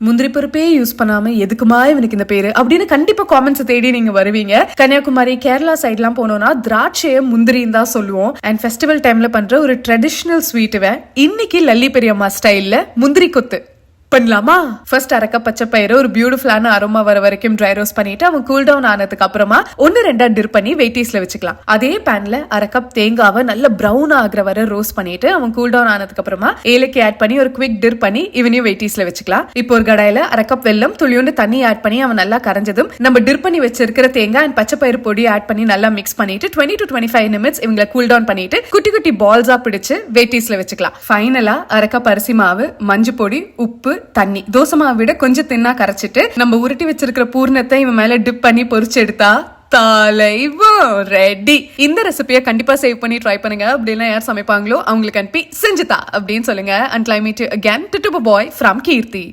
முந்திரி பருப்பே யூஸ் பண்ணாம எதுக்குமா இவனுக்கு இந்த பேரு அப்படின்னு கண்டிப்பா காமெண்ட்ஸ் தேடி நீங்க வருவீங்க. கன்னியாகுமரி கேரளா சைட் எல்லாம் போனோம்னா திராட்சைய முந்திரின்னு தான் சொல்லுவோம். அண்ட் ஃபெஸ்டிவல் டைம்ல பண்ற ஒரு ட்ரெடிஷனல் ஸ்வீட்டுவ இன்னைக்கு லல்லி பெரியம்மா ஸ்டைல்ல முந்திரி கொத்து பண்ணலாமா? ஃபர்ஸ்ட் அரைக்க பச்சை பயிறு ஒரு பியூட்டிஃபுல்லான அரோமா வர வரைக்கும் ட்ரை ரோஸ்ட் பண்ணிட்டு அவன் கூல் டவுன் ஆனதுக்கு அப்புறமா 1-2 டிர் பண்ணி வெயிட்டீஸ்ல வச்சுக்கலாம். அதே பேன்ல அரை கப் தேங்காவை நல்ல பிரவுன் ஆகிற வரை ரோஸ்ட் பண்ணிட்டு அவன் கூல் டவுன் ஆனதுக்கு அப்புறமா ஏலக்கி ஆட் பண்ணி ஒரு குவிக் டிர் பண்ணி இவனையும் வெயிட்டீஸ்ல வச்சுக்கலாம். இப்போ ஒரு கடாயில அரை கப் வெல்லம் துளியோண்டு தண்ணி ஆட் பண்ணி அவன் நல்லா கரைஞ்சதும் நம்ம டிர் பண்ணி வச்சிருக்கிற தேங்காய் அண்ட் பச்சை பயிறு பொடி ஆட் பண்ணி நல்லா மிக்ஸ் பண்ணிட்டு 20 to 25 நிமிட்ஸ் இவங்களை கூல் டவுன் பண்ணிட்டு குட்டி குட்டி பால்ஸா பிடிச்சு வெயிட்டீஸ்ல வச்சுக்கலாம். ஃபைனலா அரை கப் அரிசி மாவு, மஞ்சள் பொடி, உப்பு, தண்ணி, தோசை மாவை விட கொஞ்சம் தின்னா கரைச்சிட்டு நம்ம உருட்டி வச்சிருக்கிற பூர்ணத்தை இவன் மேல டிப் பண்ணி பொரிச்சு எடுத்தா தலைவம் ரெடி. இந்த ரெசிபியை கண்டிப்பா சேவ் பண்ணி ட்ரை பண்ணுங்க. அப்படிலாம் யார் சமைப்பாங்களோ அவங்களுக்கு அனுப்பி செஞ்சுதா அப்படின்னு சொல்லுங்க. And I meet you again, டுடுபு பாய் ஃப்ரம் கீர்த்தி.